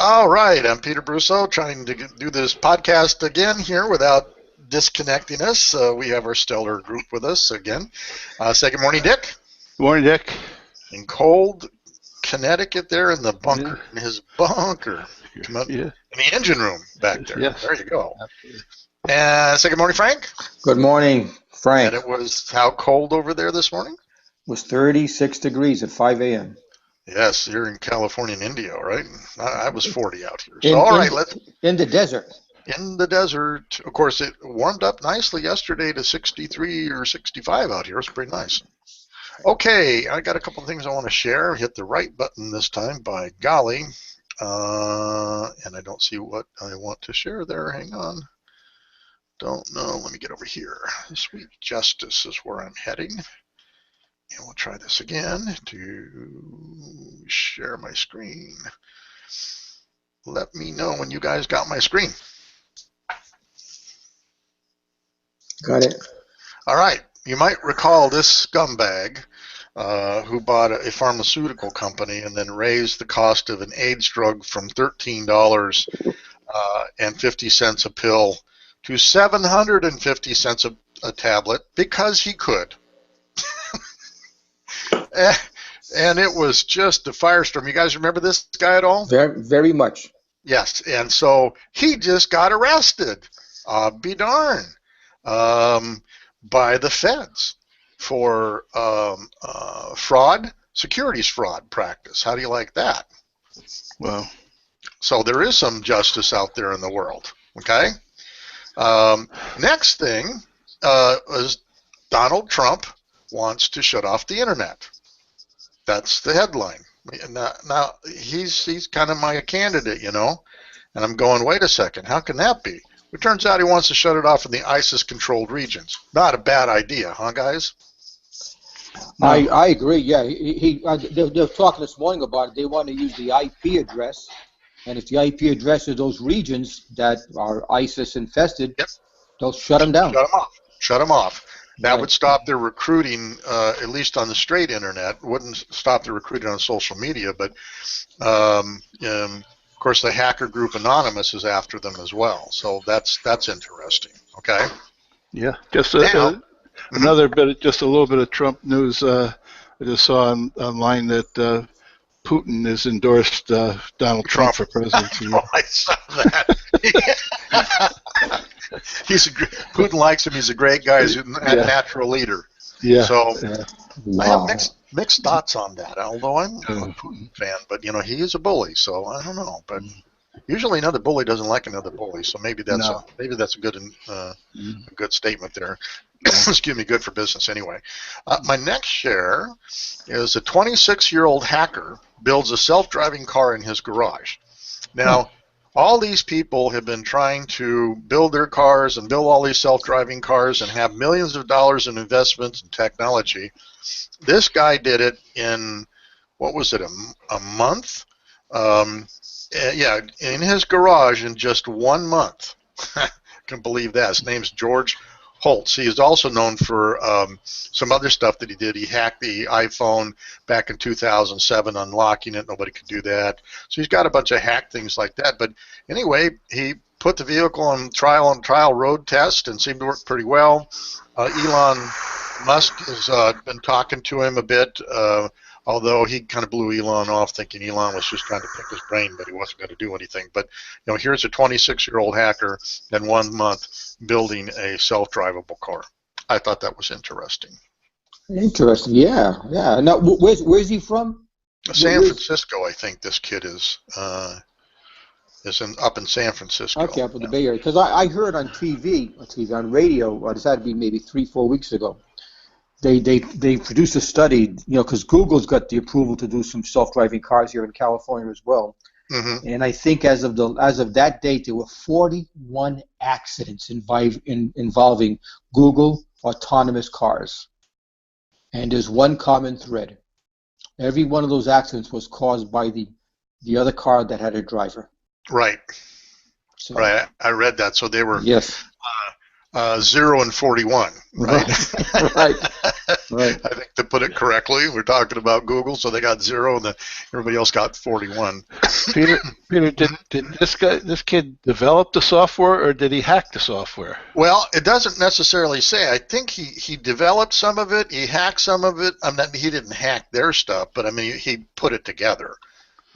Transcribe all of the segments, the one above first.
All right, I'm Peter Brusso, trying to do this podcast again here without disconnecting us. We have our stellar group with us again. Say good morning, Dick. Good morning, Dick. In cold Connecticut there in the Yeah. bunker, in his bunker. Come out Yeah. in the engine room back there. Yes. There you go. Absolutely. And say good morning, Frank. Good morning, Frank. And it was how cold over there this morning? It was 36 degrees at 5 a.m. Yes, you're in California and India, right? I was 40 out here. So, let's in the desert. in the desert. Of course, it warmed up nicely yesterday to 63 or 65 out here. It's pretty nice. Okay, I got a couple of things I want to share. Hit the right button this time, by golly. And I don't see what I want to share there. Hang on. Don't know. Let me get over here. Sweet Justice is where I'm heading. And we'll try this again to share my screen. Let me know when you guys got my screen. Got it. All right. You might recall this scumbag who bought a pharmaceutical company and then raised the cost of an AIDS drug from $13.50 a pill to $750 a tablet because he could. And it was just a firestorm. You guys remember this guy at all? Very, very much. Yes, and so he just got arrested. Be darn. By the feds for fraud, securities fraud practice. How do you like that? Well, so there is some justice out there in the world. Okay. Next thing is Donald Trump wants to shut off the internet. That's the headline. Now he's kind of my candidate, you know, and I'm going, wait a second, how can that be? It turns out he wants to shut it off in the ISIS-controlled regions. Not a bad idea, huh, guys? No. I agree. Yeah, they're talking this morning about it. They want to use the IP address, and if the IP address is those regions that are ISIS infested, yep, they'll shut them down. Shut them off. Shut them off. That Right. would stop their recruiting, at least on the straight internet. Wouldn't stop their recruiting on social media, but of course the hacker group Anonymous is after them as well. So that's interesting. Okay. yeah. Just another bit, just a little bit of Trump news. I just saw online that Putin has endorsed Donald Trump for presidency. Oh, I saw that. Putin likes him. He's a great guy. He's a natural leader. Yeah. So Wow. I have mixed thoughts on that. Although I'm a Putin fan, but you know he is a bully, so I don't know. But usually another bully doesn't like another bully, so maybe that's a good statement there. Excuse me, good for business anyway. My next share is a 26-year-old hacker builds a self-driving car in his garage. Now, all these people have been trying to build their cars and build all these self-driving cars and have millions of dollars in investments in technology. This guy did it in, what was it, a month? Yeah, in his garage in just 1 month. I can believe that. His name's George Holtz. He is also known for some other stuff that he did. He hacked the iPhone back in 2007, unlocking it. Nobody could do that. So he's got a bunch of hack things like that. But anyway, he put the vehicle on trial road test and seemed to work pretty well. Elon Musk has been talking to him a bit, although he kind of blew Elon off, thinking Elon was just trying to pick his brain, but he wasn't going to do anything. But you know, here's a 26-year-old hacker in 1 month building a self-drivable car. I thought that was interesting. Interesting. Yeah. Now, where's he from? San Francisco, I think this kid is up in San Francisco. Okay, up in the Bay Area. Because I heard on on radio, this had to be maybe 3-4 weeks ago. They produced a study, you know, because Google's got the approval to do some self-driving cars here in California as well. Mm-hmm. And I think as of that date, there were 41 accidents involving Google autonomous cars. And there's one common thread. Every one of those accidents was caused by the other car that had a driver. Right. So, right. I read that. So they were. Yes. 0 and 41, right? Right. Right. I think to put it correctly, we're talking about Google, so they got 0, and everybody else got 41. Peter, did this kid develop the software, or did he hack the software? Well, it doesn't necessarily say. I think he developed some of it. He hacked some of it. He didn't hack their stuff, but I mean, he put it together.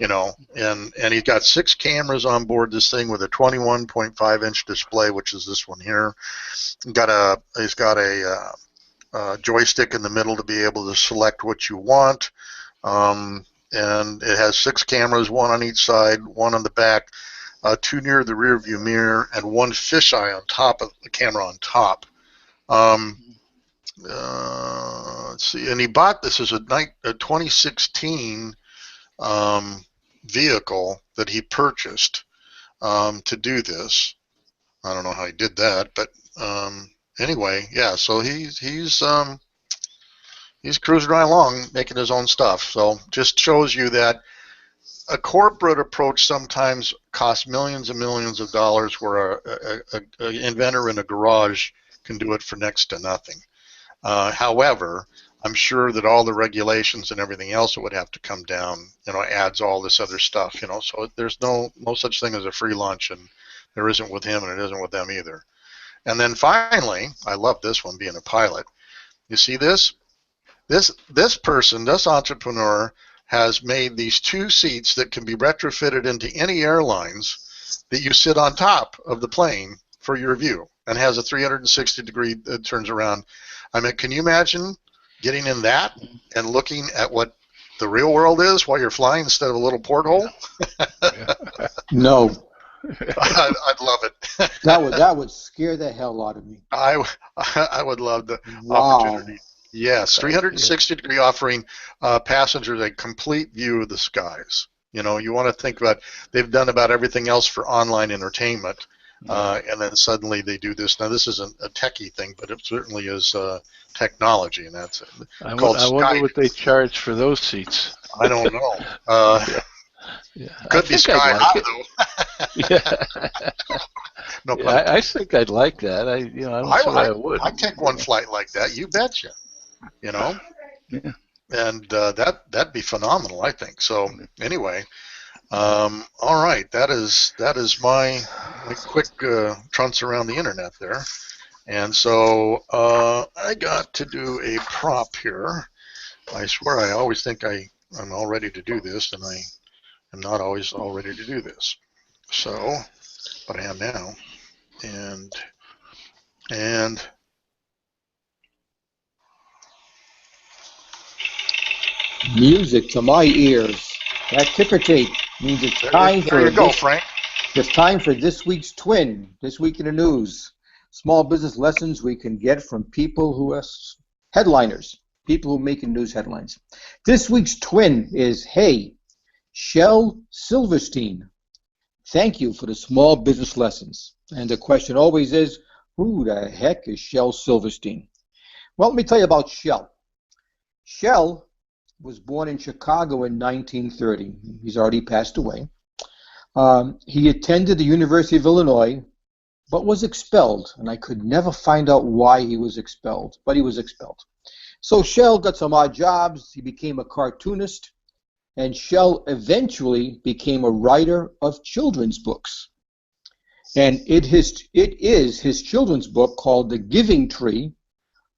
And he's got 6 cameras on board this thing with a 21.5-inch display, which is this one here. He's got a joystick in the middle to be able to select what you want, and it has 6 cameras, 1 on each side, 1 on the back, 2 near the rear view mirror, and 1 fisheye on top of the camera on top. Let's see, and he bought this as a 2016 vehicle that he purchased to do this. I don't know how he did that, but anyway, yeah. So he's cruising right along, making his own stuff. So just shows you that a corporate approach sometimes costs millions and millions of dollars, where an inventor in a garage can do it for next to nothing. However, I'm sure that all the regulations and everything else that would have to come down, adds all this other stuff, so there's no such thing as a free lunch, and there isn't with him, and it isn't with them either. And then finally, I love this one, being a pilot. You see this? This person, this entrepreneur, has made these 2 seats that can be retrofitted into any airlines that you sit on top of the plane for your view, and has a 360-degree turns around. I mean, can you imagine getting in that and looking at what the real world is while you're flying instead of a little porthole? No. I'd love it. That would scare the hell out of me. I would love the opportunity. Yes, 360-degree, offering passengers a complete view of the skies. You want to think about, they've done about everything else for online entertainment, and then suddenly they do this. Now, this isn't a techie thing, but it certainly is technology, and that's it. I wonder what they charge for those seats. I don't know. Could be sky high, though. Yeah. No, I think I'd like that. I don't say I would. I'd take one flight like that. You betcha. Yeah. And that'd be phenomenal, I think. So anyway, all right, that is my quick trunts around the internet there. And so I got to do a prop here. I swear I always think I'm all ready to do this, and I am not always all ready to do this. So, but I am now. And music to my ears. That ticker tape means it's time for there you go, Frank. It's time for this week's twin. This week in the news. Small business lessons we can get from people who are headliners, people who make news headlines. This week's twin is, hey, Shel Silverstein. Thank you for the small business lessons. And the question always is, who the heck is Shel Silverstein? Well, let me tell you about Shel. Shel was born in Chicago in 1930. He's already passed away. He attended the University of Illinois, but was expelled, and I could never find out why he was expelled, but he was expelled. So Shel got some odd jobs. He became a cartoonist, and Shel eventually became a writer of children's books. And it is his children's book called The Giving Tree,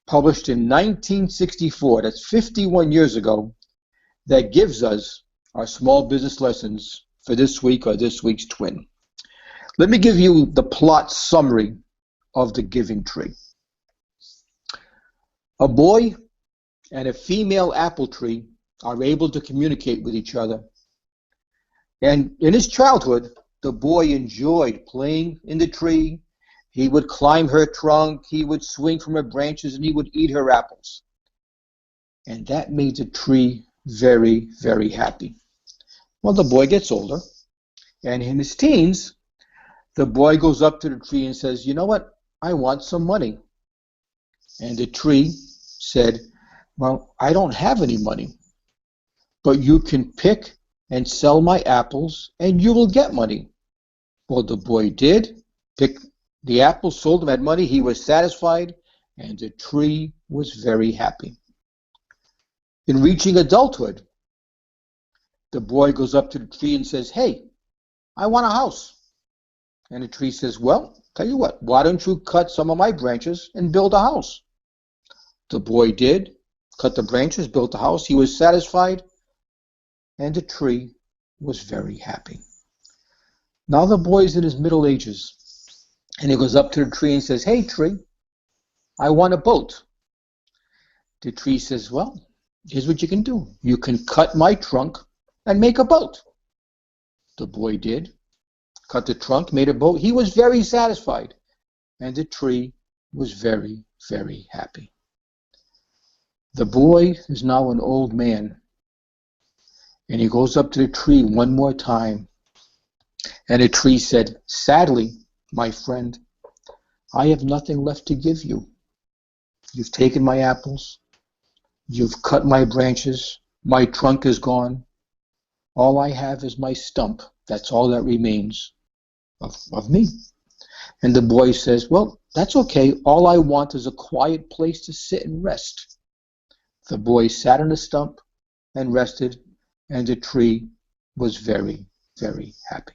published in 1964, that's 51 years ago, that gives us our small business lessons for this week or this week's twin. Let me give you the plot summary of The Giving Tree. A boy and a female apple tree are able to communicate with each other. And in his childhood, the boy enjoyed playing in the tree. He would climb her trunk, he would swing from her branches, and he would eat her apples. And that made the tree very, very happy. Well, the boy gets older, and in his teens, the boy goes up to the tree and says, you know what, I want some money. And the tree said, well, I don't have any money, but you can pick and sell my apples, and you will get money. Well, the boy did pick The apple sold him at money. He was satisfied, and the tree was very happy. In reaching adulthood, the boy goes up to the tree and says, "Hey, I want a house." And the tree says, "Well, tell you what, why don't you cut some of my branches and build a house?" The boy did, cut the branches, built the house. He was satisfied, and the tree was very happy. Now the boy's in his middle ages, and he goes up to the tree and says, "Hey, tree, I want a boat." The tree says, "Well, here's what you can do. You can cut my trunk and make a boat." The boy did, cut the trunk, made a boat. He was very satisfied, and the tree was very, very happy. The boy is now an old man, and he goes up to the tree one more time, and the tree said, "Sadly, my friend, I have nothing left to give you. You've taken my apples, you've cut my branches, my trunk is gone. All I have is my stump. That's all that remains of me." And the boy says, "Well, that's okay. All I want is a quiet place to sit and rest." The boy sat on the stump and rested, and the tree was very, very happy.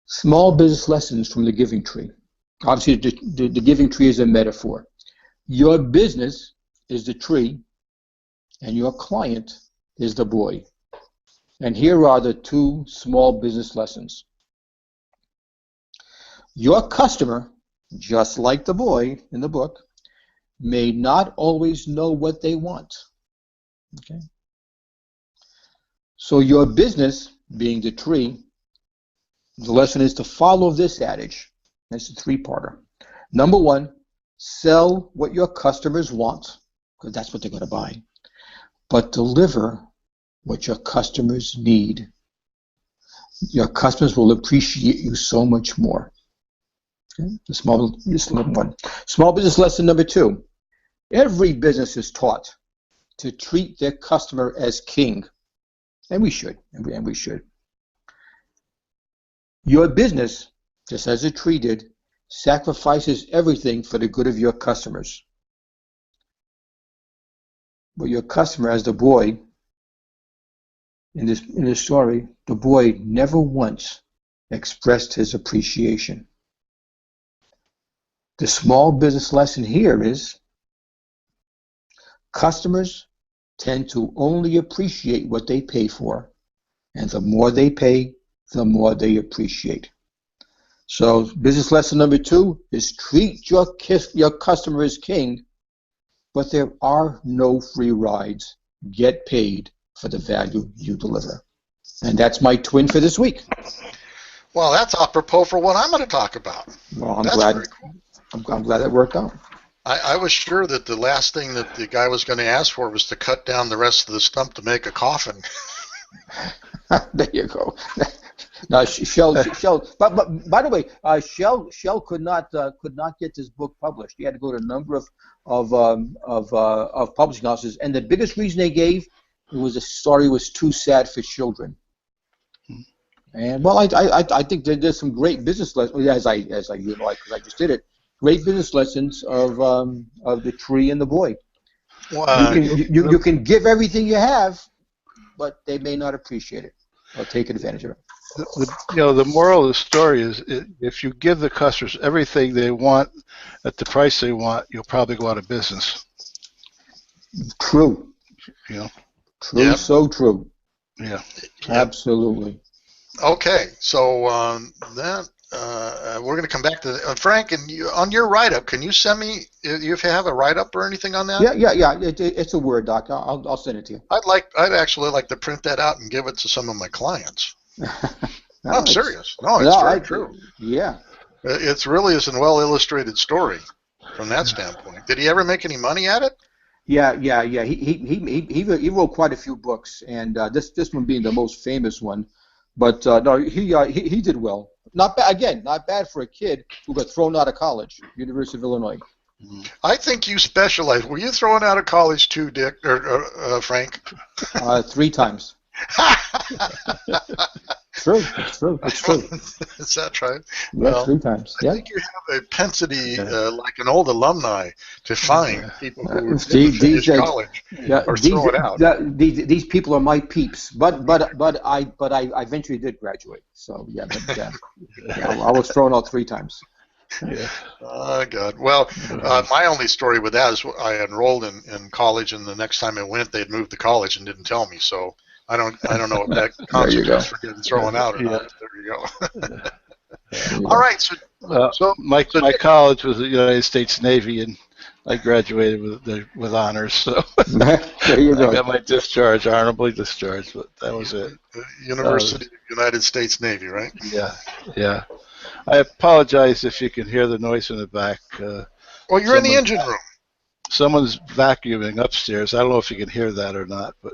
Small business lessons from the giving tree. Obviously, the giving tree is a metaphor. Your business is the tree, and your client is the boy. And here are the two small business lessons. Your customer, just like the boy in the book, may not always know what they want. Okay? So your business, being the tree, the lesson is to follow this adage. It's a three-parter. Number one, sell what your customers want, because that's what they're going to buy. But deliver what your customers need. Your customers will appreciate you so much more. Okay? Small business lesson number two. Every business is taught to treat their customer as king. And we should. And we should. Your business, just as a tree did, sacrifices everything for the good of your customers. But your customer, as the boy in this story, the boy never once expressed his appreciation. The small business lesson here is customers tend to only appreciate what they pay for, and the more they pay, the more they appreciate. So business lesson number two is treat your customer as king, but there are no free rides. Get paid for the value you deliver. And that's my twin for this week. Well, that's apropos for what I'm going to talk about. Well, that's very cool. I'm glad that worked out. I was sure that the last thing that the guy was going to ask for was to cut down the rest of the stump to make a coffin. There you go. No, Shell. But by the way, Shell could not get this book published. He had to go to a number of publishing houses, and the biggest reason they gave was the story was too sad for children. And well, I think there's some great business lessons as I because I just did it. Great business lessons of the tree and the boy. Well, you can give everything you have, but they may not appreciate it or take advantage of it. The moral of the story is if you give the customers everything they want at the price they want, you'll probably go out of business. True. True. Yep. So true. Yeah. Absolutely. Okay, so then we're going to come back to Frank. And on your write-up, can you send me if you have a write-up or anything on that? Yeah. It's a Word doc. I'll send it to you. I'd actually like to print that out and give it to some of my clients. I'm serious. No, it's very true. Yeah. It really is a well-illustrated story from that standpoint. Did he ever make any money at it? Yeah. He wrote quite a few books, and this one being the most famous one. But no, he did well. Not bad for a kid who got thrown out of college, University of Illinois. I think you specialize. Were you thrown out of college too, Dick or Frank? 3 times. True. It's true. It's true. Is that right? Yeah, Well, 3 times. I Yeah. think you have a propensity, like an old alumni, to find people who didn't These finish college yeah, or throw it out. these people are my peeps. But I eventually did graduate. So yeah, but yeah, I was thrown out 3 times. Yeah. Oh, God. Well, my only story with that is I enrolled in college, and the next time I went, they'd moved to college and didn't tell me. So I don't know if that There you go. constitutes for getting thrown out or Yeah. not. But there you go. There you All go. right. So My Dick, college was the United States Navy, and I graduated with honors. So There you I go. got my discharge, honorably discharged. But that was it. University of the United States Navy, right? Yeah, yeah. I apologize if you can hear the noise in the back. Well, you're in the Someone, engine room. someone's vacuuming upstairs. I don't know if you can hear that or not, but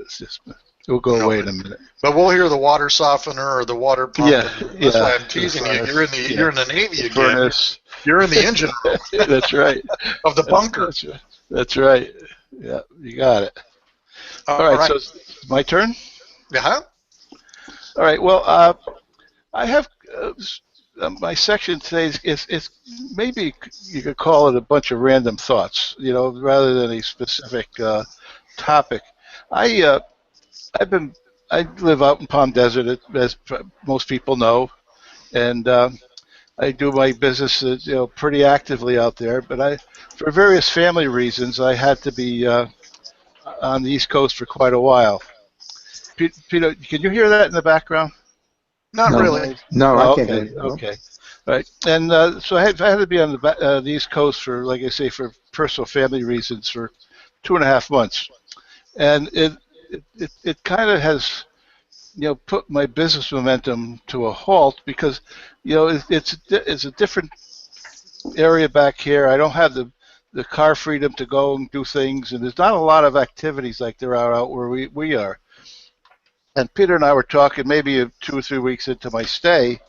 it'll go No, away in a minute. but we'll hear the water softener or the water pump. Yeah, That's yeah. why I'm teasing you. You're in the Navy again. Furnace. You're in the engine room That's right. of the bunker. That's right. That's right. Yeah, you got it. All right, so it's my turn. Yeah. All right. Well, I have my section today is maybe you could call it a bunch of random thoughts, rather than a specific topic. I I live out in Palm Desert, as most people know, and I do my business, pretty actively out there. But for various family reasons, I had to be on the East Coast for quite a while. Peter, can you hear that in the background? Not No, really. no, I Oh, can't hear okay, you. No. okay. Right. And so I had to be on the East Coast for, like I say, for personal family reasons for 2.5 months. And it kind of has, put my business momentum to a halt because, it's a different area back here. I don't have the car freedom to go and do things, and there's not a lot of activities like there are out where we are. And Peter and I were talking maybe 2 or 3 weeks into my stay,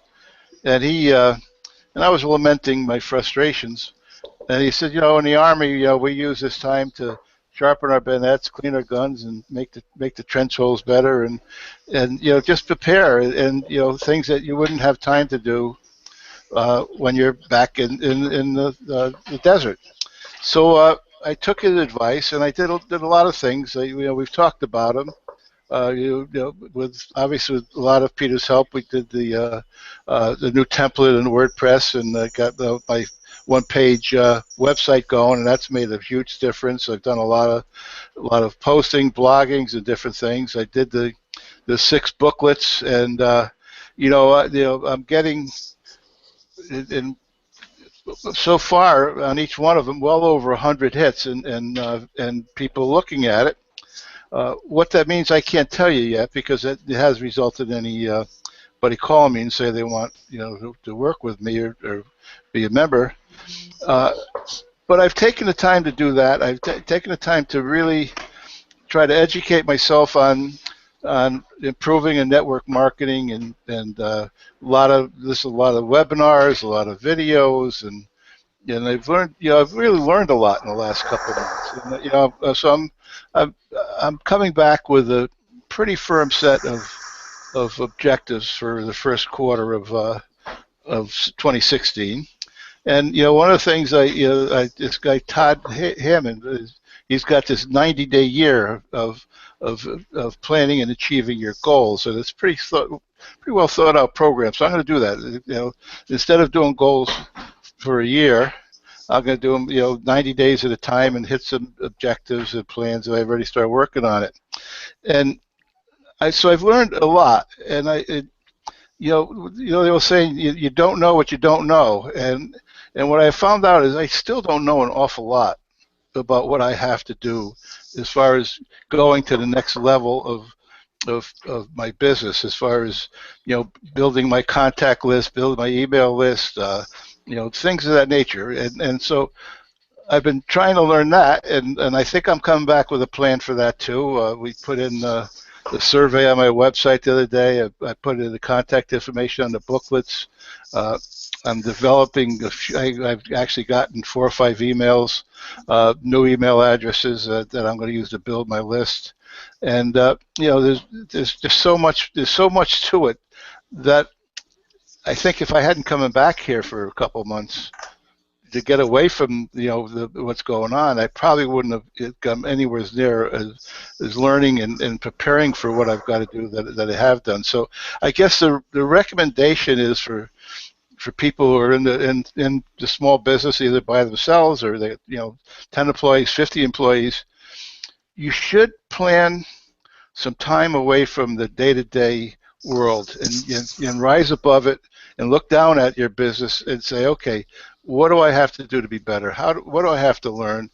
and and I was lamenting my frustrations. And he said, in the Army, we use this time to sharpen our bayonets, clean our guns, and make the trench holes better, and just prepare, and things that you wouldn't have time to do when you're back in the desert. So I took his advice, and I did a lot of things. We've talked about them. With obviously with a lot of Peter's help, we did the new template in WordPress, and got my one-page website going, and that's made a huge difference. I've done a lot of posting, bloggings, and different things. I did the 6 booklets, and I'm getting in so far on each one of them well over 100 hits, and people looking at it. What that means, I can't tell you yet, because it has resulted in anybody calling me and say they want to work with me or be a member. But I've taken the time to do that. I've taken the time to really try to educate myself on improving in network marketing, and a lot of webinars, a lot of videos, and I've learned, I've really learned a lot in the last couple of months. And, so I'm coming back with a pretty firm set of objectives for the first quarter of 2016. And one of the things this guy Todd Hammond, he's got this 90-day year of planning and achieving your goals, and it's pretty well thought out program. So I'm going to do that. Instead of doing goals for a year, I'm going to do them 90 days at a time and hit some objectives and plans, and I've already started working on it. And so I've learned a lot, and they were saying you don't know what you don't know, and what I found out is I still don't know an awful lot about what I have to do as far as going to the next level of my business, as far as building my contact list, building my email list, things of that nature, and so I've been trying to learn that, and I think I'm coming back with a plan for that too. We put in the survey on my website the other day. I put in the contact information on the booklets. I'm developing I've actually gotten 4 or 5 emails, new email addresses that I'm going to use to build my list. And there's just so much to it that I think if I hadn't come back here for a couple of months to get away from what's going on, I probably wouldn't have come anywhere near as learning and preparing for what I've got to do that I have done. So I guess the recommendation is for people who are in the small business, either by themselves or they 10 employees, 50 employees, you should plan some time away from the day-to-day world and rise above it and look down at your business and say, okay, what do I have to do to be better? What do I have to learn?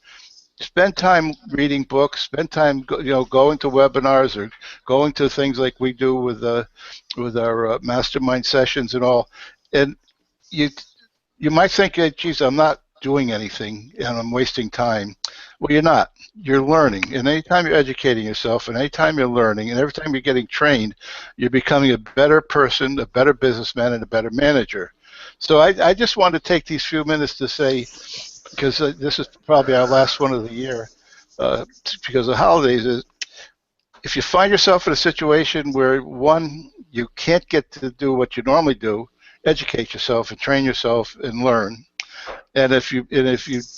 Spend time reading books. Spend time, going to webinars or going to things like we do with our mastermind sessions and all. And you you might think, geez, I'm not doing anything and I'm wasting time. Well, you're not. You're learning. And anytime you're educating yourself and anytime you're learning and every time you're getting trained, you're becoming a better person, a better businessman, and a better manager. So I just want to take these few minutes to say, because this is probably our last one of the year, because of the holidays, is if you find yourself in a situation where, one, you can't get to do what you normally do, educate yourself and train yourself and learn. And if you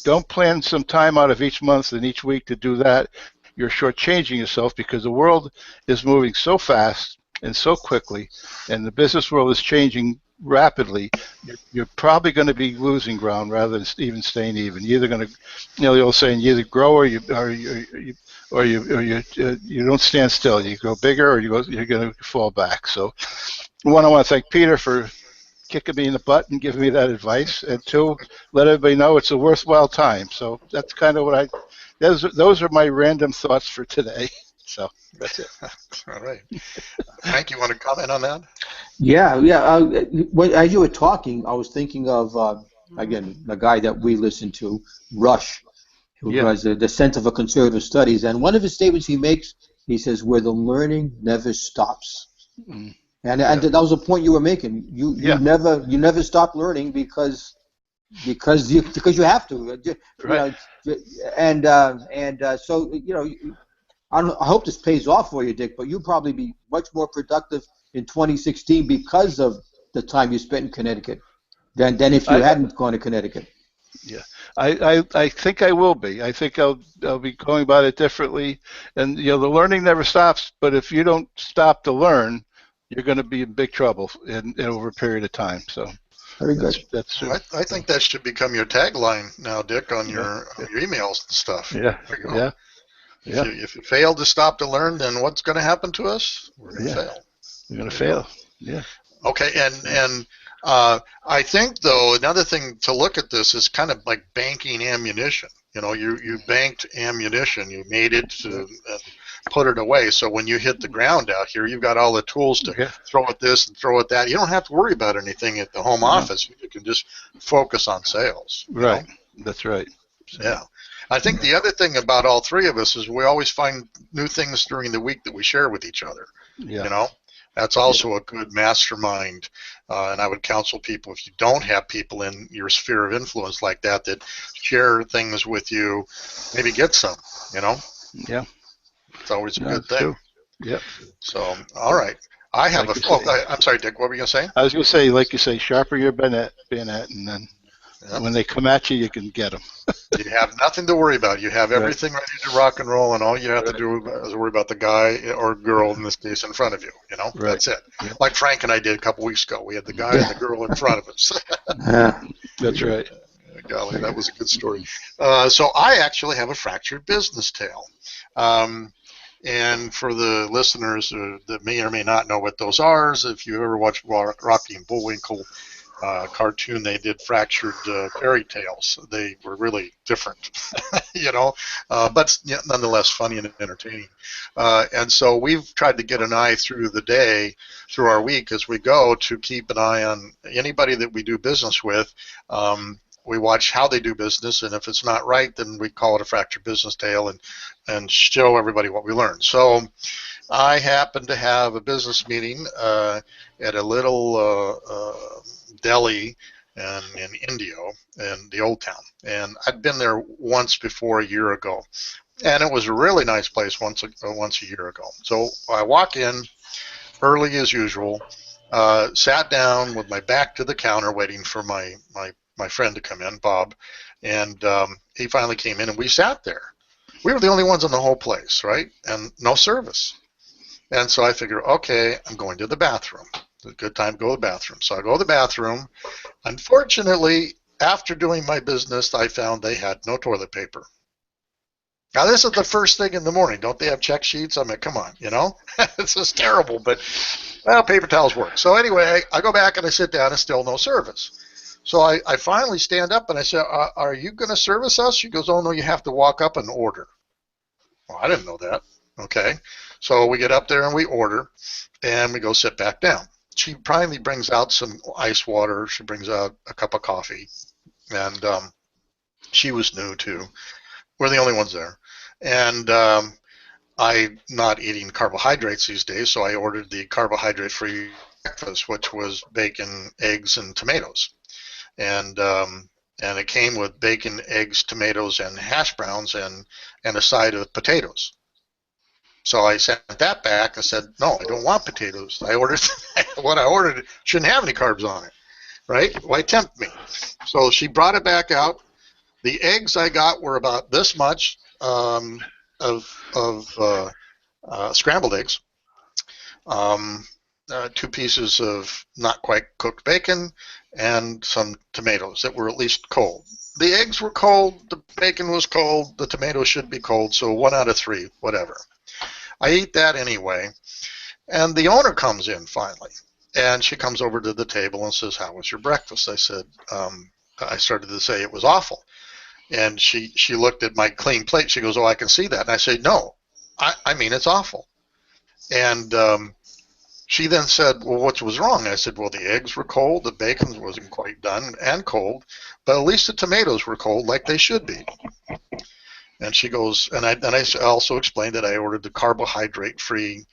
don't plan some time out of each month and each week to do that, you're shortchanging yourself because the world is moving so fast and so quickly, and the business world is changing rapidly. You're probably going to be losing ground rather than even staying even. You're either going to, the old saying, you either grow or you don't stand still. You go bigger or you're going to fall back. So, one, I want to thank Peter for kicking me in the butt and giving me that advice, and two, let everybody know it's a worthwhile time. So that's kind of what those are my random thoughts for today. So that's it. All right. Frank, you want to comment on that? Yeah. As you were talking, I was thinking of, again, the guy that we listen to, Rush, who was the Center for Conservative Studies. And one of the statements he makes, he says, where the learning never stops. Mm. And that was a point you were making. You never stop learning because you have to. Right. So I hope this pays off for you, Dick. But you'll probably be much more productive in 2016 because of the time you spent in Connecticut than if you hadn't gone to Connecticut. Yeah, I think I will be. I think I'll be going about it differently. And the learning never stops. But if you don't stop to learn, you're going to be in big trouble in over a period of time. So very good. That's true. I think that should become your tagline now, Dick, on your emails and stuff. Yeah. Yeah. If you fail to stop to learn, then what's going to happen to us? We're going to fail. We're going to fail. Yeah. Okay, and I think, though, another thing to look at this is kind of like banking ammunition. You banked ammunition. You made it to put it away. So when you hit the ground out here, you've got all the tools to throw at this and throw at that. You don't have to worry about anything at the home office. You can just focus on sales. Right. That's right. Yeah. I think the other thing about all three of us is we always find new things during the week that we share with each other. Yeah. That's also a good mastermind, and I would counsel people, if you don't have people in your sphere of influence like that share things with you, maybe get some, Yeah. It's always a good thing. True. Yep. So, all right. I have I'm sorry, Dick, what were you going to say? I was going to say, like you say, sharper your bayonet, and then when they come at you, you can get them. You have nothing to worry about. You have everything ready to rock and roll, and all you have to do is worry about the guy or girl, in this case, in front of you. That's it. Yeah. Like Frank and I did a couple weeks ago. We had the guy and the girl in front of us. That's right. Golly, that was a good story. So I actually have a fractured business tale. And for the listeners that may or may not know what those are, if you ever watched Rocky and Bullwinkle cartoon, they did fractured fairy tales. They were really different, but nonetheless funny and entertaining. And so we've tried to get an eye through the day, through our week as we go, to keep an eye on anybody that we do business with. We watch how they do business, and if it's not right, then we call it a fractured business tale and show everybody what we learned. So I happened to have a business meeting at a little deli in Indio, in the Old Town. And I'd been there once before a year ago. And it was a really nice place once a year ago. So I walk in early as usual, sat down with my back to the counter waiting for my friend to come in, Bob, and he finally came in and we sat there. We were the only ones in the whole place, right? And no service. And so I figured, okay, I'm going to the bathroom. It's a good time to go to the bathroom. So I go to the bathroom. Unfortunately, after doing my business, I found they had no toilet paper. Now, this is the first thing in the morning. Don't they have check sheets? I mean, come on, you know? This is terrible, but, well, paper towels work. So anyway, I go back and I sit down and still no service. So I finally stand up and I say, are you going to service us? She goes, oh, no, you have to walk up and order. Well, I didn't know that. Okay. So we get up there and we order and we go sit back down. She finally brings out some ice water. She brings out a cup of coffee. And she was new, too. We're the only ones there. And I'm not eating carbohydrates these days, so I ordered the carbohydrate-free breakfast, which was bacon, eggs, and tomatoes. And it came with bacon, eggs, tomatoes, and hash browns and a side of potatoes. So I sent that back and said, no, I don't want potatoes. I ordered what I ordered shouldn't have any carbs on it, right? Why tempt me? So she brought it back out. The eggs I got were about this much of scrambled eggs, 2 pieces of not quite cooked bacon, and some tomatoes that were at least cold. The eggs were cold, the bacon was cold, the tomatoes should be cold, so 1 out of 3, whatever. I eat that anyway, and the owner comes in finally, and she comes over to the table and says, how was your breakfast? I said, I started to say it was awful. And she looked at my clean plate. She goes, oh, I can see that. And I said, no, I mean, it's awful. And she then said, well, what was wrong? I said, well, the eggs were cold. The bacon wasn't quite done and cold. But at least the tomatoes were cold like they should be. And she goes, and I also explained that I ordered the carbohydrate-free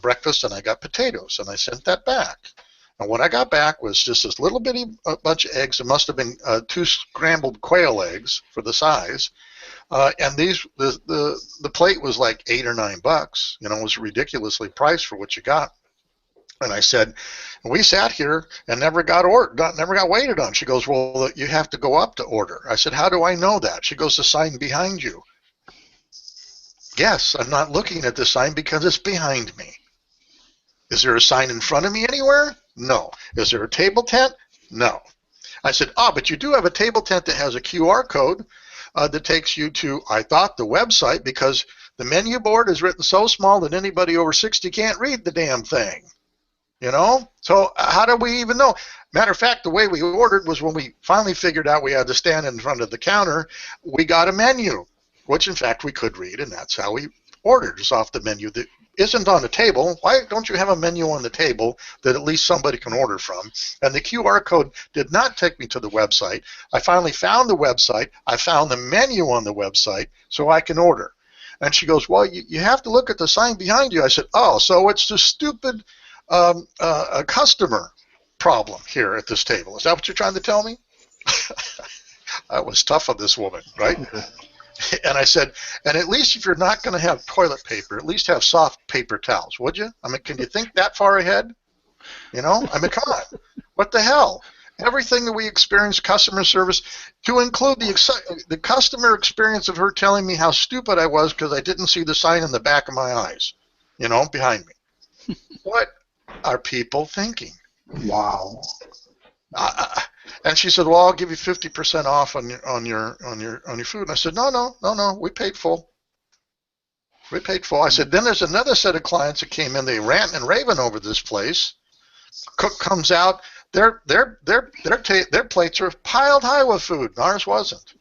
breakfast, and I got potatoes. And I sent that back. And what I got back was just this little bitty bunch of eggs. It must have been 2 scrambled quail eggs for the size. And the plate was like $8 or $9. You know, it was ridiculously priced for what you got. And I said, we sat here and never got waited on. She goes, well, you have to go up to order. I said, how do I know that? She goes, the sign behind you. Yes, I'm not looking at the sign because it's behind me. Is there a sign in front of me anywhere? No. Is there a table tent? No. I said, but you do have a table tent that has a QR code that takes you to, I thought, the website, because the menu board is written so small that anybody over 60 can't read the damn thing. You know? So how do we even know? Matter of fact, the way we ordered was when we finally figured out we had to stand in front of the counter, we got a menu, which in fact we could read, and that's how we ordered, just off the menu that isn't on the table. Why don't you have a menu on the table that at least somebody can order from? And the QR code did not take me to the website. I finally found the website. I found the menu on the website so I can order. And she goes, well, you have to look at the sign behind you. I said, oh, so it's the stupid a customer problem here at this table. Is that what you're trying to tell me? I was tough on this woman, right? And I said, and at least if you're not going to have toilet paper, at least have soft paper towels, would you? I mean, can you think that far ahead? You know? I mean, come on. What the hell? Everything that we experience, customer service, to include the customer experience of her telling me how stupid I was because I didn't see the sign in the back of my eyes, you know, behind me. What are people thinking? Wow. And she said, well, I'll give you 50% off on your food. And I said, no, we paid full. We paid full. I said, then there's another set of clients that came in. They rant and raving over this place. Cook comes out. Their plates are piled high with food. Ours wasn't.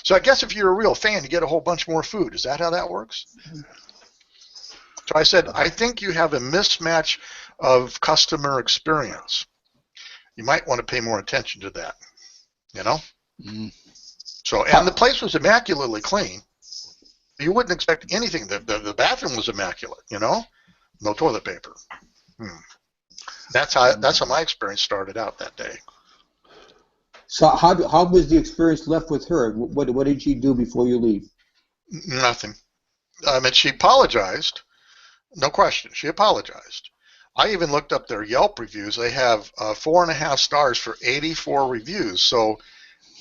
So I guess if you're a real fan, you get a whole bunch more food. Is that how that works? So I said, I think you have a mismatch of customer experience. You might want to pay more attention to that, you know? Mm. So, and the place was immaculately clean. You wouldn't expect anything. The bathroom was immaculate, you know? No toilet paper. That's how my experience started out that day. So how was the experience left with her? What did she do before you leave? Nothing. I mean, she apologized. No question. She apologized. I even looked up their Yelp reviews. They have 4.5 stars for 84 reviews. So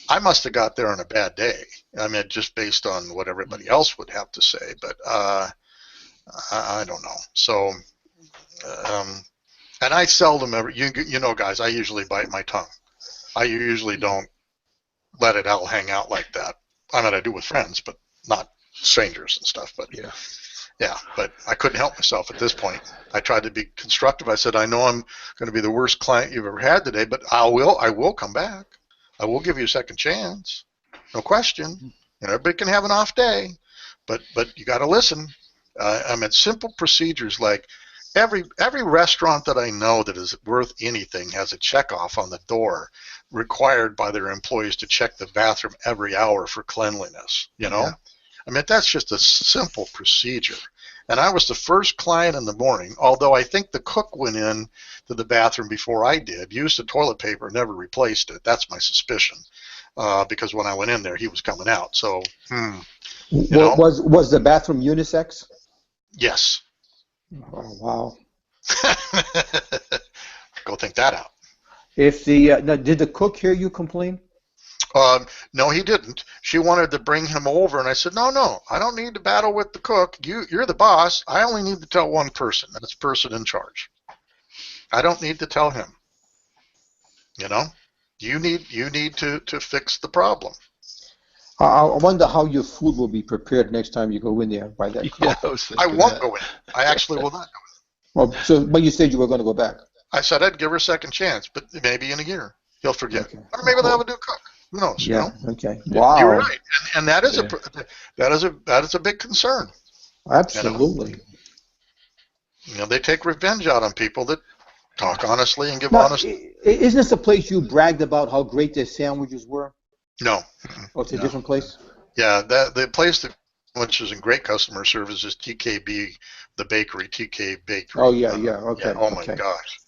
I must have got there on a bad day. I mean, just based on what everybody else would have to say. But I don't know. So, and I seldom ever, you know, guys, I usually bite my tongue. I usually don't let it all hang out like that. I mean, I do with friends, but not strangers and stuff. But yeah, but I couldn't help myself at this point. I tried to be constructive. I said, I know I'm going to be the worst client you've ever had today, but I will come back. I will give you a second chance. No question. You know, everybody can have an off day, but you got to listen. I mean, simple procedures like every restaurant that I know that is worth anything has a checkoff on the door required by their employees to check the bathroom every hour for cleanliness, you know? Yeah. I mean, that's just a simple procedure. And I was the first client in the morning, although I think the cook went in to the bathroom before I did, used the toilet paper, never replaced it. That's my suspicion, because when I went in there, he was coming out. So, you know. Was the bathroom unisex? Yes. Oh, wow. Go think that out. If now, did the cook hear you complain? No, he didn't. She wanted to bring him over, and I said, no, I don't need to battle with the cook. You're the boss. I only need to tell one person. That's the person in charge. I don't need to tell him. You know, you need to fix the problem. I wonder how your food will be prepared next time you go in there by that cook. Yeah, I won't go in. I actually will not go in. Well, but you said you were going to go back. I said I'd give her a second chance, but maybe in a year he'll forget, or maybe they'll have a new cook. Who knows? Yeah. You know? Okay. Wow. You're right, and that is a big concern. Absolutely. You know, they take revenge out on people that talk honestly and give honest. Isn't this a place you bragged about how great their sandwiches were? No. Oh, it's a different place? Yeah, the place which is in great customer service is TKB, the bakery, TK Bakery. Oh, yeah, okay. Yeah, oh, my gosh.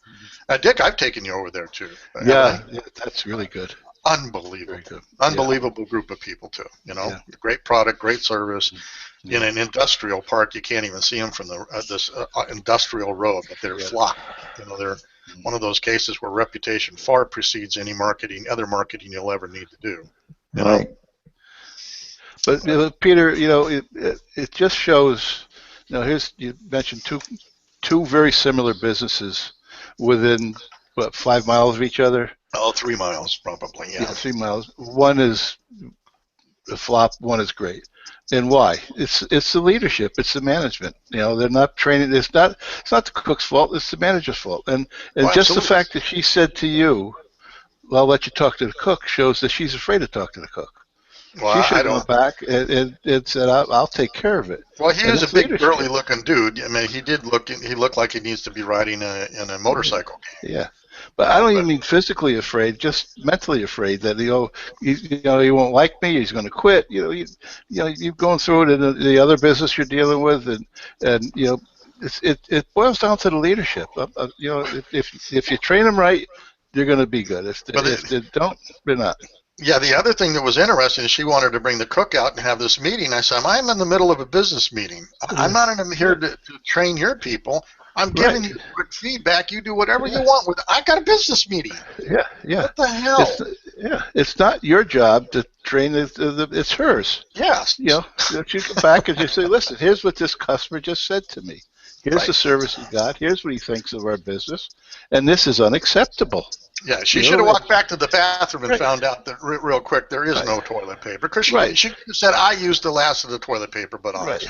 Dick, I've taken you over there, too. Yeah, that's really good. Unbelievable. Good. Unbelievable group of people, too. You know, great product, great service. In an industrial park, you can't even see them from this industrial road, but they're flocked. You know, they're one of those cases where reputation far precedes any other marketing you'll ever need to do. You know? But Peter, you know, it just shows. You know, you mentioned two very similar businesses within 5 miles of each other. Oh, 3 miles probably. Yeah, 3 miles. One is a flop. One is great. And why? It's the leadership. It's the management. You know, they're not training. It's not the cook's fault. It's the manager's fault. And just the fact that she said to you, "Well, I'll let you talk to the cook," shows that she's afraid to talk to the cook. Well, she should have gone back and said, "I'll take care of it." Well, he is a big, burly-looking dude. I mean, he looked like he needs to be riding in a motorcycle. Yeah. But I don't even mean physically afraid, just mentally afraid that he won't like me. He's going to quit. You're going through it in the other business you're dealing with, and you know, it boils down to the leadership. You know, if you train them right, they're going to be good. If they don't, they're not. Yeah, the other thing that was interesting is she wanted to bring the cook out and have this meeting. I said, I'm in the middle of a business meeting. I'm not here to train your people. I'm giving you quick feedback. You do whatever you want with it. I got a business meeting. Yeah. What the hell? It's not your job to train. It's hers. Yes. You know, you come back and you say, listen, here's what this customer just said to me. Here's the service he got. Here's what he thinks of our business. And this is unacceptable. Yeah, she should have walked back to the bathroom and found out that real quick there is no toilet paper. Because she said, I used the last of the toilet paper, but honestly.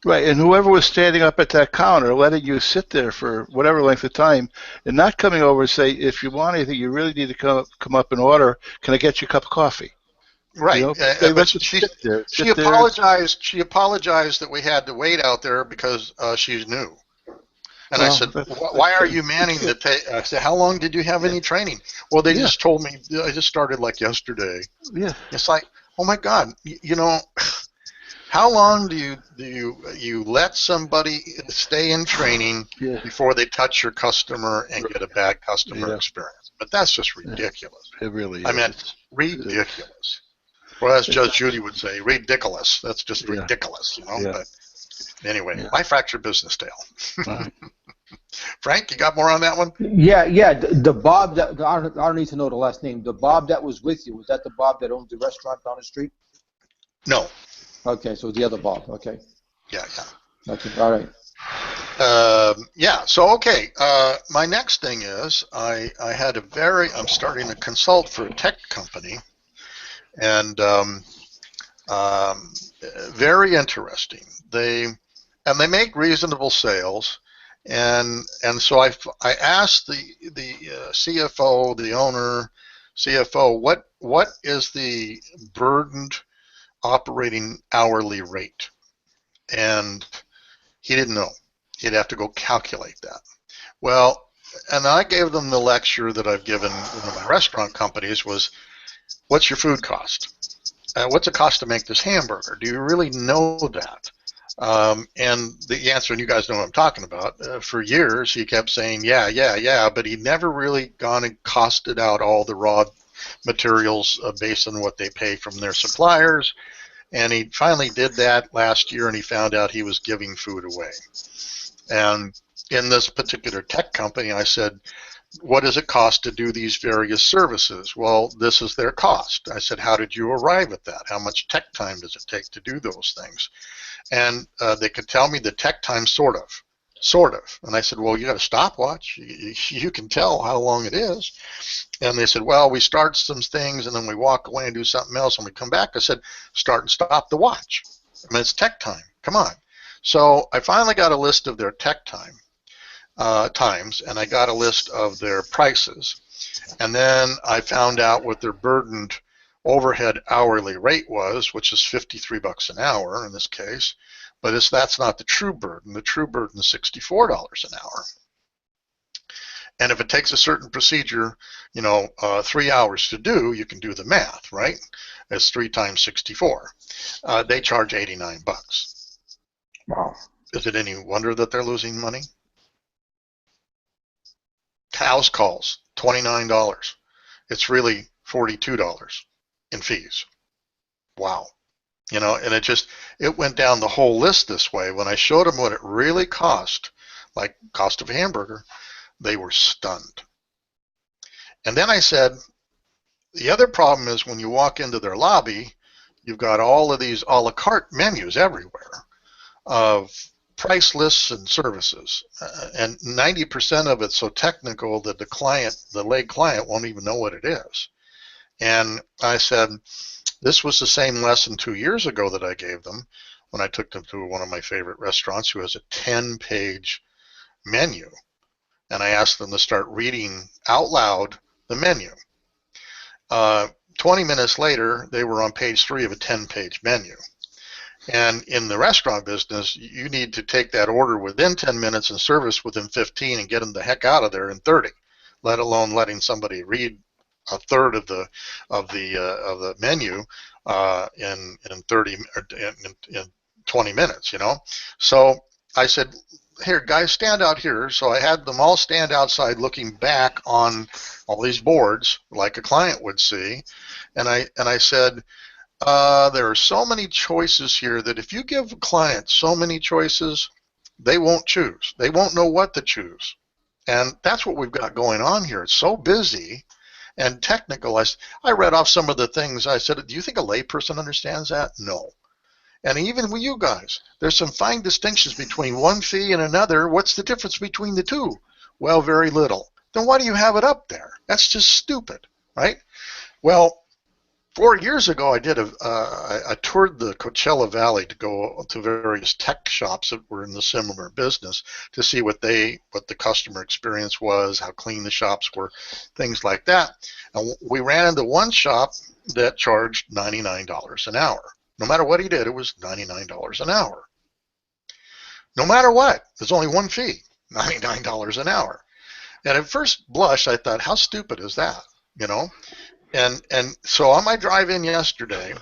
Right, and whoever was standing up at that counter, letting you sit there for whatever length of time, and not coming over and say, if you want anything, you really need to come up and order. Can I get you a cup of coffee? Right. You know, but she apologized. She apologized that we had to wait out there because she's new. And I said, why are you manning the tape? I said, how long did you have any training? Well, they just told me, I just started like yesterday. Yeah. It's like, oh my God, you know, how long do you let somebody stay in training before they touch your customer and get a bad customer experience? But that's just ridiculous. It really is. I mean, ridiculous. Well, as Judge Judy would say, ridiculous. That's just ridiculous, you know. Yeah. But Anyway, Yeah. my fractured business tale. Right. Frank, you got more on that one? Yeah. The Bob that I don't need to know the last name. The Bob that was with you, was that the Bob that owned the restaurant down the street? No. Okay, so the other Bob. Okay. Yeah. Okay. All right. Yeah. So okay. My next thing is I'm starting to consult for a tech company, and very interesting. They make reasonable sales, and so I asked the CFO, the owner, CFO, what is the burdened operating hourly rate, and he didn't know. He'd have to go calculate that. Well, and I gave them the lecture that I've given one of my restaurant companies was, what's your food cost? What's it cost to make this hamburger? Do you really know that? And the answer, and you guys know what I'm talking about, for years he kept saying, yeah, but he never really gone and costed out all the raw materials based on what they pay from their suppliers. And he finally did that last year, and he found out he was giving food away. And in this particular tech company, I said, what does it cost to do these various services? Well, this is their cost. I said, how did you arrive at that? How much tech time does it take to do those things? And they could tell me the tech time, sort of. And I said, well, you got a stopwatch. You can tell how long it is. And they said, well, we start some things and then we walk away and do something else and we come back. I said, start and stop the watch. I mean, it's tech time. Come on. So I finally got a list of their tech time. Times, and I got a list of their prices, and then I found out what their burdened overhead hourly rate was, which is $53 an hour in this case, but that's not the true burden. The true burden is $64 an hour. And if it takes a certain procedure, 3 hours to do, you can do the math, right? It's 3 times 64. They charge $89. Wow. Is it any wonder that they're losing money? House calls, $29. It's really $42 in fees. Wow. And it went down the whole list this way. When I showed them what it really cost, like cost of a hamburger, they were stunned. And then I said, the other problem is when you walk into their lobby, you've got all of these a la carte menus everywhere of price lists and services, and 90% of it's so technical that the lay client won't even know what it is. And I said, this was the same lesson 2 years ago that I gave them when I took them to one of my favorite restaurants who has a 10-page menu. And I asked them to start reading out loud the menu. 20 minutes later, they were on page 3 of a 10-page menu. And in the restaurant business, you need to take that order within 10 minutes and service within 15 and get them the heck out of there in 30, let alone letting somebody read a third of the menu in 30 in 20 minutes, So I said, here, guys, stand out here. So I had them all stand outside looking back on all these boards like a client would see. And I said, there are so many choices here that if you give a client so many choices, they won't choose. They won't know what to choose. And that's what we've got going on here. It's so busy and technical. I read off some of the things. I said, do you think a layperson understands that? No. And even with you guys, there's some fine distinctions between one fee and another. What's the difference between the two? Well, very little. Then why do you have it up there? That's just stupid, right? Well, 4 years ago, I toured the Coachella Valley to go to various tech shops that were in the similar business to see what the customer experience was, how clean the shops were, things like that. And we ran into one shop that charged $99 an hour. No matter what he did, it was $99 an hour. No matter what, there's only one fee, $99 an hour. And at first blush, I thought, how stupid is that, And so on my drive-in yesterday,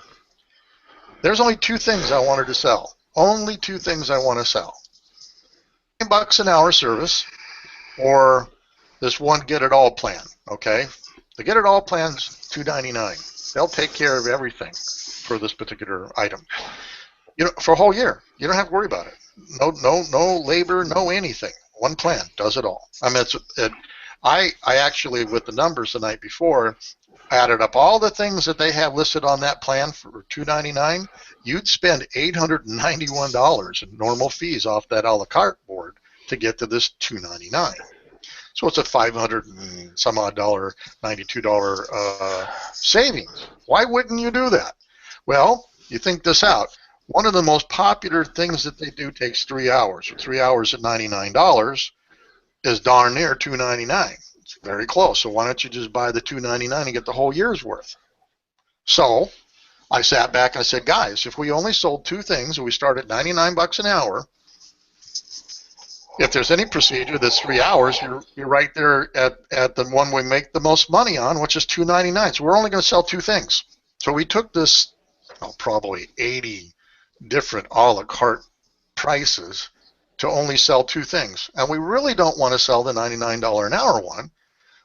there's only 2 things I wanted to sell. Only 2 things I want to sell. $9 an hour service, or this one get-it-all plan, okay? The get-it-all plan's $2.99. They'll take care of everything for this particular item. For a whole year. You don't have to worry about it. no labor, no anything. One plan does it all. I mean, I actually, with the numbers the night before, added up all the things that they have listed on that plan for $299. You'd spend $891 in normal fees off that a la carte board to get to this $299. So it's a $500 and some odd dollar, $92 savings. Why wouldn't you do that? Well, you think this out. One of the most popular things that they do takes 3 hours. 3 hours at $99 is darn near $299. It's very close. So why don't you just buy the $299 and get the whole year's worth? So I sat back and I said, guys, if we only sold 2 things and we start at $99 an hour, if there's any procedure that's 3 hours, you're right there at the one we make the most money on, which is $299. So we're only going to sell 2 things. So we took this probably 80 different a la carte prices to only sell 2 things. And we really don't want to sell the $99 an hour one.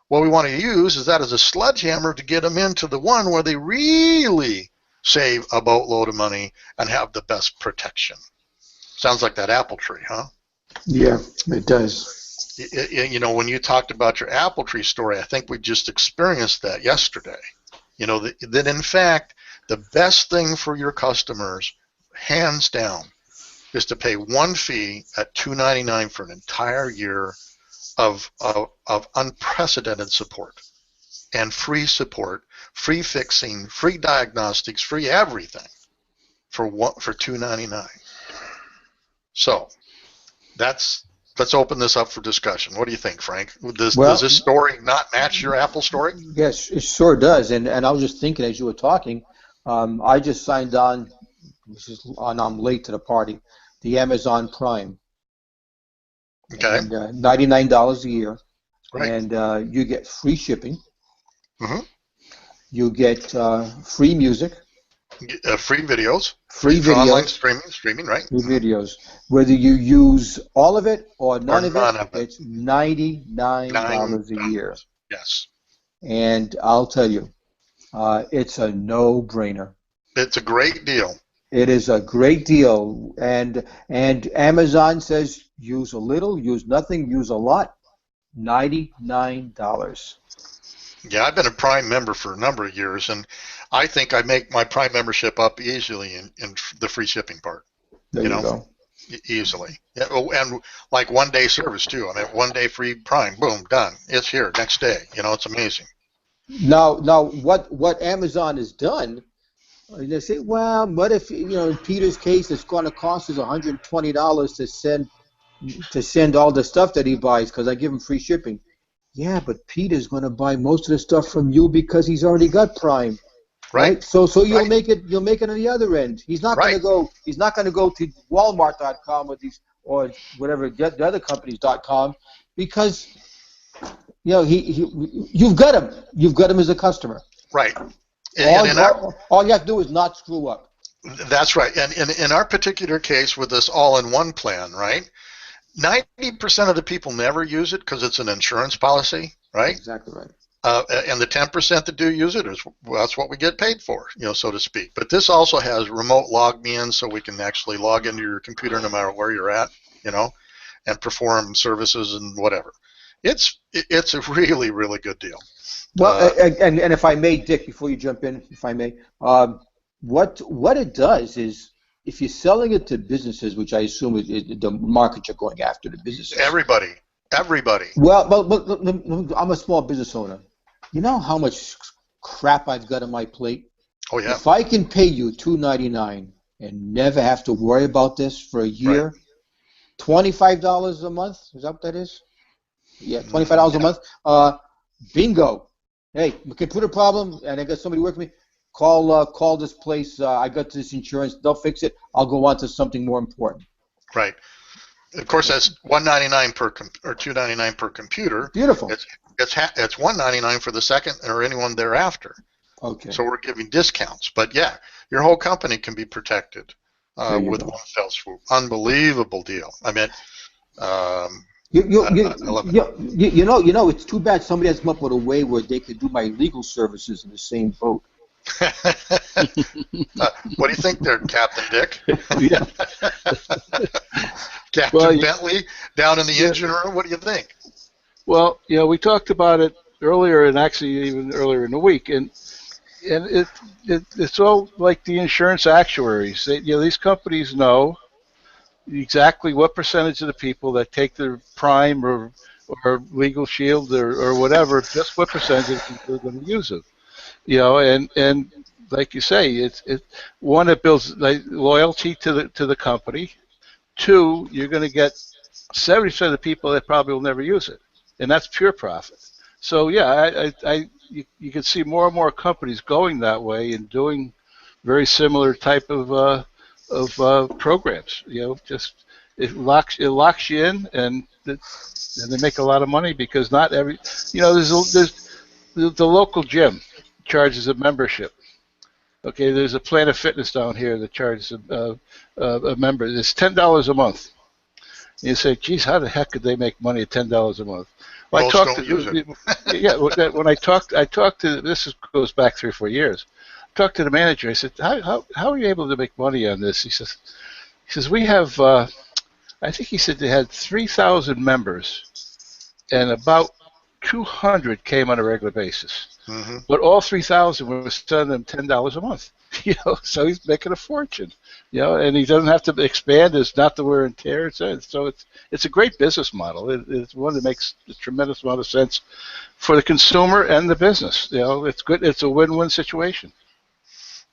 What we want to use is that as a sledgehammer to get them into the one where they really save a boatload of money and have the best protection. Sounds like that apple tree, huh? Yeah, it does. You know, when you talked about your apple tree story, I think we just experienced that yesterday. You know, that in fact, the best thing for your customers, hands down, is to pay one fee at $299 for an entire year of unprecedented support and free support, free fixing, free diagnostics, free everything for $299. So let's open this up for discussion. What do you think, Frank? Does this story not match your Apple story? Yes, it sure does. And I was just thinking as you were talking, I just signed on, and I'm late to the party, the Amazon Prime. Okay. And, $99 a year. Right. And you get free shipping. Mm-hmm. You get free music. Free videos. Free videos. Online streaming, right? Free videos. Whether you use all of it or none of it, it's $99 a year. Yes. And I'll tell you, it's a no-brainer. It's a great deal. It is a great deal. And Amazon says use a little, use nothing, use a lot. $99. Yeah, I've been a Prime member for a number of years, and I think I make my Prime membership up easily in the free shipping part. There you go. Easily. Yeah, and like 1 day service too. I mean, 1 day free Prime, boom, done. It's here next day. You know, it's amazing. Now, what Amazon has done, they say, well, what if, you know, in Peter's case, it's going to cost us $120 to send all the stuff that he buys because I give him free shipping. Yeah, but Peter's going to buy most of the stuff from you because he's already got Prime, right? So you'll make it on the other end. He's not going to go. He's not going to go to Walmart.com or whatever the other companies.com because you know you've got him. You've got him as a customer. Right. All you have to do is not screw up. That's right. And in our particular case with this all-in-one plan, right? 90% of the people never use it because it's an insurance policy, right? Exactly right. And the 10% that do use it that's what we get paid for, you know, so to speak. But this also has remote log me in, so we can actually log into your computer no matter where you're at, you know, and perform services and whatever. It's a really, really good deal. Well, and if I may, Dick, before you jump in, if I may, what it does is, if you're selling it to businesses, which I assume the market you're going after, the businesses. Everybody. Well, but I'm a small business owner. You know how much crap I've got on my plate? Oh, yeah. If I can pay you $299 and never have to worry about this for a year, right. $25 a month, is that what that is? Yeah, $25 a month. Bingo. Hey, computer problem, and I got somebody working with me. Call this place. I got this insurance. They'll fix it. I'll go on to something more important. Right. Of course, that's $199 or $299 per computer. Beautiful. It's $199 for the second or anyone thereafter. Okay. So we're giving discounts, but yeah, your whole company can be protected with one fell swoop. Unbelievable deal. I mean, I love it. You know, it's too bad somebody has come up with a way where they could do my legal services in the same boat. What do you think there, Captain Dick? Yeah. Captain Well, Bentley down in the yeah. engine room? What do you think? Well, we talked about it earlier, and actually even earlier in the week, and it's all like the insurance actuaries. These companies know exactly what percentage of the people that take their prime or legal shield or whatever, just what percentage of the people are going to use it. And like you say, it's one, it builds like loyalty to the company. Two, you're going to get 70% of the people that probably will never use it, and that's pure profit. So yeah, you can see more and more companies going that way and doing very similar type of programs. Just it locks you in, and they make a lot of money because not every there's the local gym charges a membership. Okay, there's a Planet Fitness down here that charges a member. It's $10 a month. And you say, geez, how the heck could they make money at $10 a month? Well, Most don't use it. Yeah, when I talked to goes back 3 or 4 years. I talked to the manager. I said, how are you able to make money on this? He says we have. I think he said they had 3,000 members, and about 200 came on a regular basis. Mm-hmm. But all 3,000 were sending them $10 a month. So he's making a fortune. And he doesn't have to expand. It's not the wear and tear. So it's a great business model. It's one that makes a tremendous amount of sense for the consumer and the business. It's good. It's a win-win situation.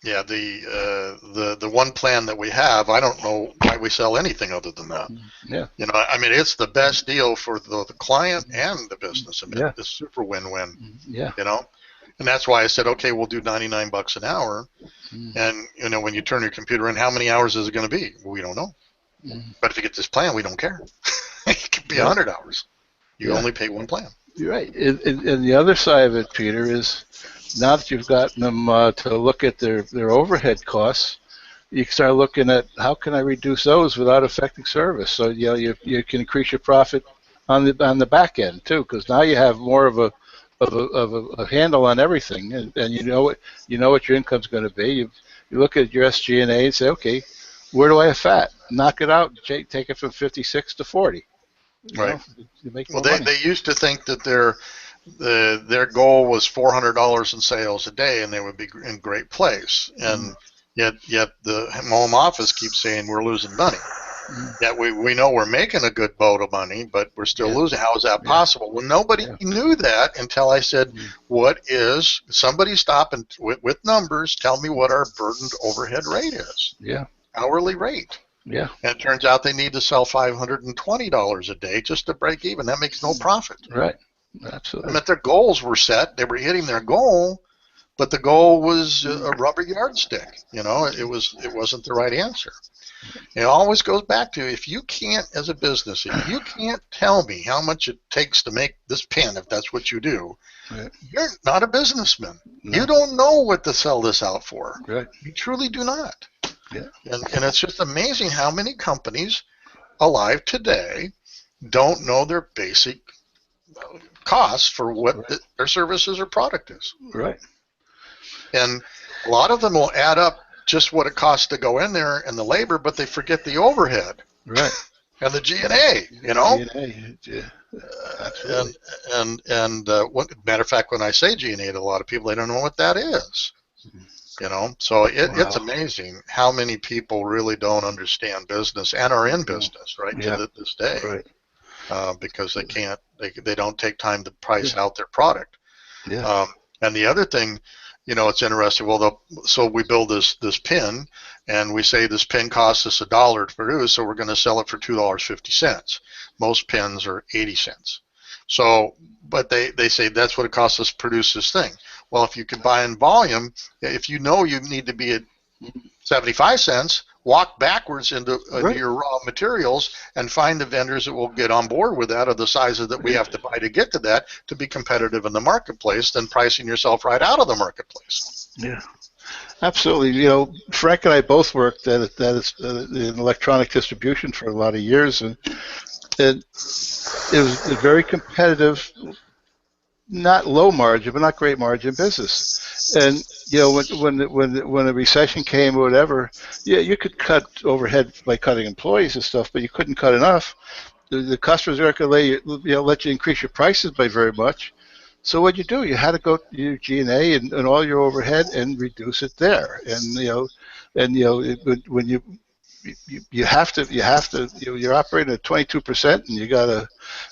Yeah, the one plan that we have, I don't know why we sell anything other than that. Yeah. I mean, it's the best deal for the client and the business. I mean, Yeah. it's super win-win. Yeah. And that's why I said, okay, we'll do $99 an hour. And when you turn your computer in, how many hours is it going to be? We don't know. But if you get this plan, we don't care. It could be 100 hours. You only pay one plan. You're right. And the other side of it, Peter, is now that you've gotten them to look at their overhead costs, you can start looking at how can I reduce those without affecting service. So you can increase your profit on the back end too, because now you have more of a handle on everything, and you know what your income's going to be. You look at your SG&A and say, okay, where do I have fat? Knock it out. Take it from 56 to 40. Right. You make Well, more money. they used to think that their goal was $400 in sales a day, and they would be in great place. And yet the home office keeps saying we're losing money. Yet we know we're making a good boat of money, but we're still losing. How is that possible? Well, nobody knew that until I said, what is, somebody stop and with numbers, tell me what our burdened overhead rate is. Yeah. Hourly rate. Yeah. And it turns out they need to sell $520 a day just to break even. That makes no profit. Right. Absolutely. I mean, their goals were set. They were hitting their goal, but the goal was a rubber yardstick. It wasn't the right answer. It always goes back to, if you can't, as a business, if you can't tell me how much it takes to make this pen, if that's what you do, you're not a businessman. No. You don't know what to sell this out for. Right. You truly do not. Yeah. And it's just amazing how many companies alive today don't know their basic costs for what their services or product is. Right. And a lot of them will add up just what it costs to go in there and the labor, but they forget the overhead. Right. And the G&A, G&A, yeah. Absolutely. Matter of fact, when I say G&A to a lot of people, they don't know what that is. So it's amazing how many people really don't understand business and are in business to this day, because they don't take time to price out their product. Yeah. And the other thing, it's interesting. Well, so we build this pin, and we say this pin costs us $1 to produce, so we're going to sell it for $2.50. Most pins are 80 cents. So, but they say that's what it costs us to produce this thing. Well, if you can buy in volume, if you need to be at 75 cents, walk backwards into your raw materials and find the vendors that will get on board with that, of the sizes that we have to buy to get to that, to be competitive in the marketplace, than pricing yourself right out of the marketplace. Yeah, absolutely. Frank and I both worked in electronic distribution for a lot of years, and it was a very competitive, not low margin, but not great margin business. And when a recession came or whatever, yeah, you could cut overhead by cutting employees and stuff, but you couldn't cut enough. The customers aren't going to let you increase your prices by very much. So what you do, you had to go to your G&A and all your overhead and reduce it there. When you have to you're operating at 22% and you got a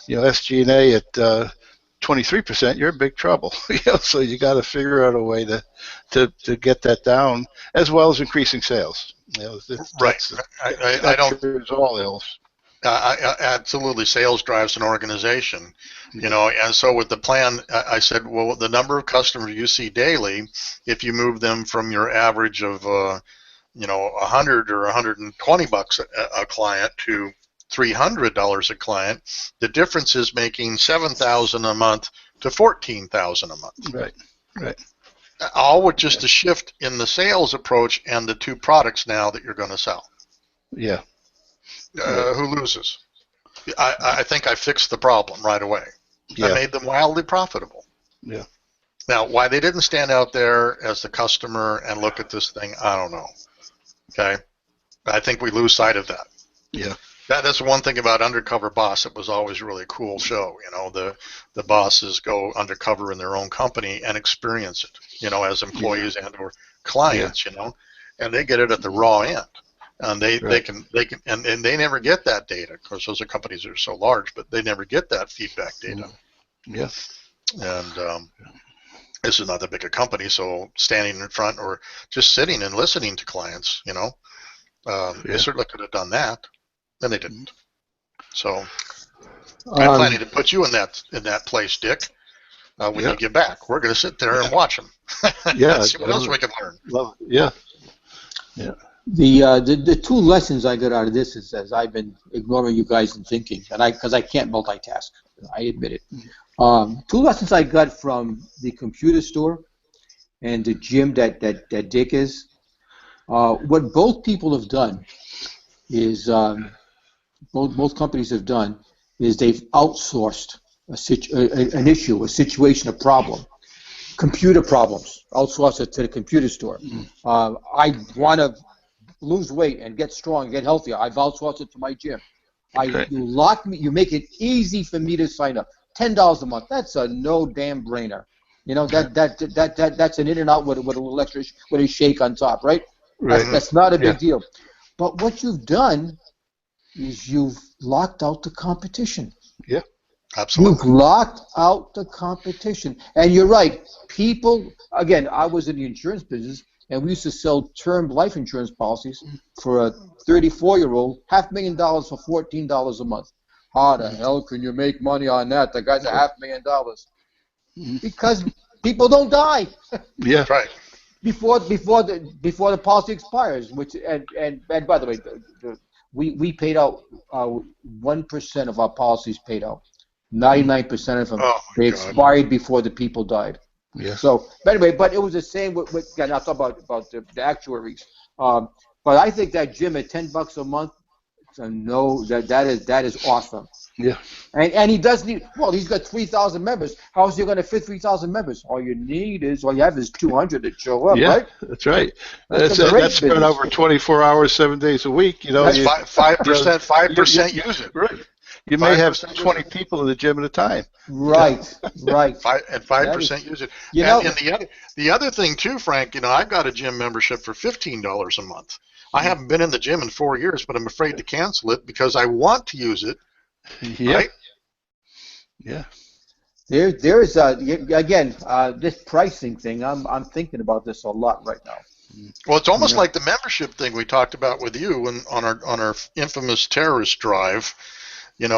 SG&A at 23%, you're in big trouble. So you got to figure out a way to get that down, as well as increasing sales. Right. I don't. There's all else. Absolutely, sales drives an organization, and so with the plan, I said, well, the number of customers you see daily, if you move them from your average of, 100 or 120 bucks a client to $300 a client, the difference is making $7,000 a month to $14,000 a month. Right. All with just a shift in the sales approach and the two products now that you're going to sell. Yeah. Who loses? I think I fixed the problem right away. Yeah. I made them wildly profitable. Yeah. Now, why they didn't stand out there as the customer and look at this thing, I don't know. Okay? I think we lose sight of that. Yeah. That's one thing about Undercover Boss. It was always a really cool show. The bosses go undercover in their own company and experience it, as employees and or clients, and they get it at the raw end. And they can and they never get that data. Of course, those are companies that are so large, but they never get that feedback data. Yeah. And this is not that big a company, so standing in front or just sitting and listening to clients, they certainly could have done that, and they didn't. So I'm planning to put you in that place, Dick. When you get back, we're going to sit there and watch them. See what else we can learn. Yeah. The two lessons I got out of this is, as I've been ignoring you guys and thinking, and because I can't multitask, I admit it. Two lessons I got from the computer store and the gym that Dick is. What both people have done is both companies have done is they've outsourced an issue, a situation, a problem. Computer problems, outsource it to the computer store. I want to lose weight and get strong, get healthier. I've outsourced it to my gym. You lock me. You make it easy for me to sign up. $10 a month. That's a no damn brainer. That's an in and out with a little extra with a shake on top, right? That's not a big deal. But what you've done is you've locked out the competition. Yeah, absolutely. You've locked out the competition, and you're right. People, again, I was in the insurance business. And we used to sell term life insurance policies for a 34-year-old, $500,000 for $14 a month. How the hell can you make money on that? The guy's $500,000. Because people don't die. Yeah, right. Before the policy expires. And by the way, we paid out 1% of our policies paid out. 99% of them they expired before the people died. Yeah. So, but anyway, it was the same with again, I'll talk about the actuaries. But I think that gym at $10 a month, that is awesome. Yeah. And he does need. Well, he's got 3,000 members. How's he going to fit 3,000 members? All you have is 200 that show up, right? That's right. That's spread over 24 hours, 7 days a week. That's 5%. 5% use it. Right. You may have 20 people in the gym at a time. Right. 5% use it. And the other thing too, Frank, I've got a gym membership for $15 a month. I haven't been in the gym in 4 years, but I'm afraid to cancel it because I want to use it. Yeah. Right? Yeah. There's again this pricing thing. I'm thinking about this a lot right now. Well, it's almost like the membership thing we talked about with you on our infamous terrorist drive. If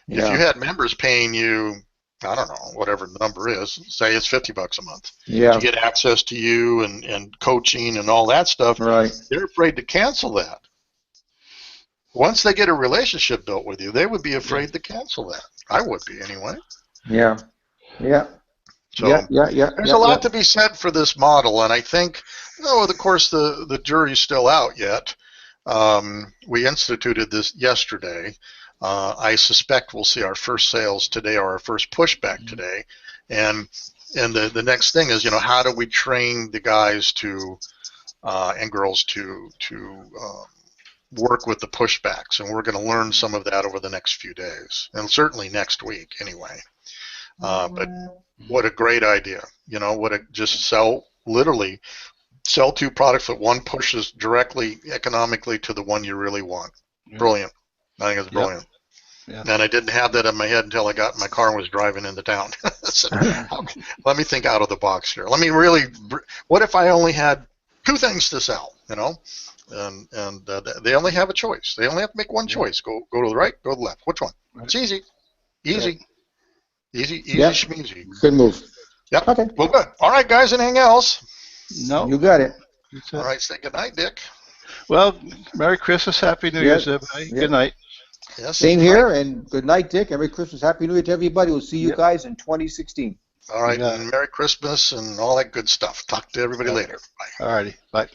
you had members paying you, I don't know, whatever the number is, say it's $50 a month. Yeah. To get access to you and coaching and all that stuff. Right. They're afraid to cancel that. Once they get a relationship built with you, they would be afraid to cancel that. I would be anyway. Yeah. So there's a lot to be said for this model, and I think, of course, the jury's still out yet. We instituted this yesterday. I suspect we'll see our first sales today or our first pushback today. And And the next thing is, how do we train the guys to and girls to work with the pushbacks? And we're going to learn some of that over the next few days, and certainly next week anyway. But what a great idea! Just literally sell two products that one pushes directly economically to the one you really want. Yeah. Brilliant. I think it's brilliant. Yep. Yeah. And I didn't have that in my head until I got in my car and was driving into town. So, let me think out of the box here. Let me really, what if I only had two things to sell, And they only have a choice. They only have to make one choice. Go to the right, go to the left. Which one? Right. It's easy. Easy. Right. Easy, yep. Schmeezy. Good move. Yep. Okay. Well, good. All right, guys, anything else? No. You got it. All right, say good night, Dick. Well, Merry Christmas, Happy New Year's, everybody. Yep. Good night. Yes, same here, and good night, Dick. Merry Christmas, Happy New Year to everybody. We'll see you guys in 2016. All right, and Merry Christmas and all that good stuff. Talk to everybody later. Bye. All righty, bye.